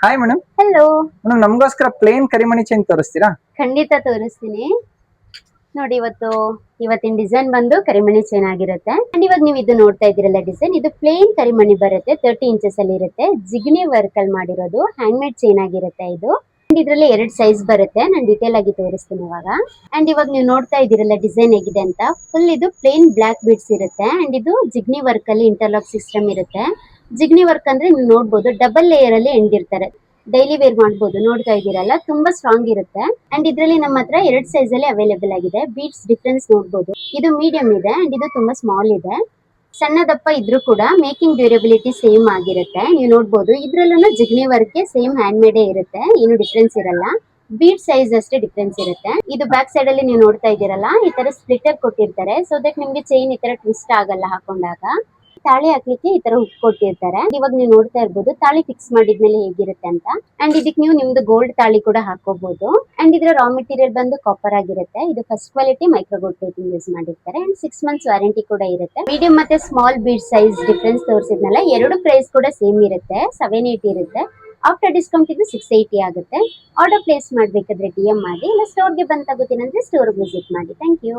Hi madam. Hello. Madam ನಮಗೋಸ್ಕರ plane ಕರಿಮಣಿ chain ತೋರಿಸ್ತೀರಾ? ಖಂಡಿತ ತೋರಿಸ್ತೀನಿ. ನೋಡಿ ಇವತ್ತಿನ ಡಿಸೈನ್ ಬಂದು ಕರಿಮಣಿ ಚೈನ್ ಆಗಿರುತ್ತೆ. ಅಂಡ್ ಇವಾಗ ನೀವು ಇದು ನೋಡ್ತಾ ಇದ್ದೀರಲ್ಲ ಡಿಸೈನ್, ಇದು ಪ್ಲೇನ್ ಕರಿಮಣಿ ಬರುತ್ತೆ. 30 ಇಂಚಸ್ ಅಲ್ಲಿ ಇರುತ್ತೆ. ಜಿಗ್ನಿ ವರ್ಕ್ ಅಲ್ಲಿ ಮಾಡಿರೋದು ಹ್ಯಾಂಡ್ ಮೇಡ್ ಚೈನ್ ಆಗಿರುತ್ತೆ ಇದು. ಅಂಡ್ ಇದರಲ್ಲಿ 2 ಸೈಜ್ ಬರುತ್ತೆ. ನಾನು ಡೀಟೇಲ್ ಆಗಿ ತೋರಿಸ್ತೀನಿ ಇವಾಗ. ಅಂಡ್ ಇವಾಗ ನೀವು ನೋಡ್ತಾ ಇದ್ದೀರಲ್ಲ ಡಿಸೈನ್ ಹೇಗಿದೆ ಅಂತ, ಫುಲ್ ಇದು ಪ್ಲೇನ್ ಬ್ಲಾಕ್ ಬೀಡ್ಸ್ ಇರುತ್ತೆ. ಅಂಡ್ ಇದು ಜಿಗ್ನಿ ವರ್ಕ್ ಅಲ್ಲಿ ಇಂಟರ್ಲಾಕ್ ಸಿಸ್ಟಮ್ ಇರುತ್ತೆ. ಜಿಗ್ನಿ ವರ್ಕ್ ಅಂದ್ರೆ ನೀವು ನೋಡ್ಬೋದು ಡಬಲ್ ಲೇಯರ್ ಅಲ್ಲಿ ಎಂಡಿರ್ತಾರೆ. ಡೈಲಿ ವೇರ್ ಮಾಡ್ಬೋದು. ನೋಡ್ತಾ ಇದ್ದೀರಲ್ಲ ತುಂಬಾ ಸ್ಟ್ರಾಂಗ್ ಇರುತ್ತೆ. ಅಂಡ್ ಇದ್ರಲ್ಲಿ ನಮ್ಮ ಹತ್ರ 2 ಸೈಜ್ ಅಲ್ಲಿ ಅವೈಲೇಬಲ್ ಆಗಿದೆ. ಬೀಡ್ಸ್ ಡಿಫ್ರೆನ್ಸ್ ನೋಡ್ಬೋದು. ಇದು ಮೀಡಿಯಂ ಇದೆ ಅಂಡ್ ಇದು ತುಂಬಾ ಸ್ಮಾಲ್ ಇದೆ. ಸಣ್ಣ ದಪ್ಪ ಇದ್ರೂ ಕೂಡ ಮೇಕಿಂಗ್ ಡ್ಯೂರಬಿಲಿಟಿ ಸೇಮ್ ಆಗಿರುತ್ತೆ. ನೀವು ನೋಡ್ಬೋದು ಇದ್ರಲ್ಲೂ Jigani work same hand mayday ಇರುತ್ತೆ. ಏನು ಡಿಫ್ರೆನ್ಸ್ ಇರಲ್ಲ. ಬೀಡ್ ಸೈಜ್ ಅಷ್ಟೇ ಡಿಫ್ರೆನ್ಸ್ ಇರುತ್ತೆ. ಇದು ಬ್ಯಾಕ್ ಸೈಡ್ ಅಲ್ಲಿ ನೀವು ನೋಡ್ತಾ ಇದ್ದೀರಲ್ಲ, ಈ ತರ ಸ್ಪ್ಲಿಟರ್ ಕೊಟ್ಟಿರ್ತಾರೆ. ಸೊ ದಟ್ ನಿಮ್ಗೆ ಚೈನ್ ಈ ತರ ಟ್ವಿಸ್ಟ್ ಆಗಲ್ಲ ಹಾಕೊಂಡಾಗ. ತಾಳಿ ಹಾಕ್ಲಿಕ್ಕೆ ಈ ತರ ಹುಕ್ ಕೊಟ್ಟಿರ್ತಾರೆ. ಇವಾಗ ನೀವು ನೋಡ್ತಾ ಇರ್ಬೋದು ತಾಳಿ ಫಿಕ್ಸ್ ಮಾಡಿದ್ಮೇಲೆ ಹೇಗಿರುತ್ತೆ ಅಂತ. ಅಂಡ್ ಇದಕ್ಕೆ ನೀವು ನಿಮ್ದು ಗೋಲ್ಡ್ ತಾಳಿ ಕೂಡ ಹಾಕೋಬಹುದು. ಅಂಡ್ ಇದರ ರಾ ಮೆಟೀರಿಯಲ್ ಬಂದು ಕಾಪರ್ ಆಗಿರುತ್ತೆ. ಇದು first quality micro gold plating use ಮಾಡಿರ್ತಾರೆ. ಅಂಡ್ 6 ಮಂತ್ಸ್ ವಾರಂಟಿ ಕೂಡ ಇರುತ್ತೆ. ಮೀಡಿಯಂ ಮತ್ತೆ ಸ್ಮಾಲ್ ಬೀಡ್ ಸೈಜ್ ಡಿಫ್ರೆನ್ಸ್ ತೋರಿಸಿದ್ನಲ್ಲ, ಎರಡು ಪ್ರೈಸ್ ಕೂಡ ಸೇಮ್ ಇರುತ್ತೆ. 780 ಇರುತ್ತೆ. ಆಫ್ಟರ್ ಡಿಸ್ಕೌಂಟ್ ಇದು 680 ಆಗುತ್ತೆ. ಆರ್ಡರ್ ಪ್ಲೇಸ್ ಮಾಡ್ಬೇಕಾದ್ರೆ DM ಮಾಡಿ, ಇಲ್ಲ ಸ್ಟೋರ್ಗೆ ಬಂದ್ ತಗೋತೀನಿ ಅಂದ್ರೆ ಸ್ಟೋರ್ ವಿಸಿಟ್ ಮಾಡಿ. Thank you.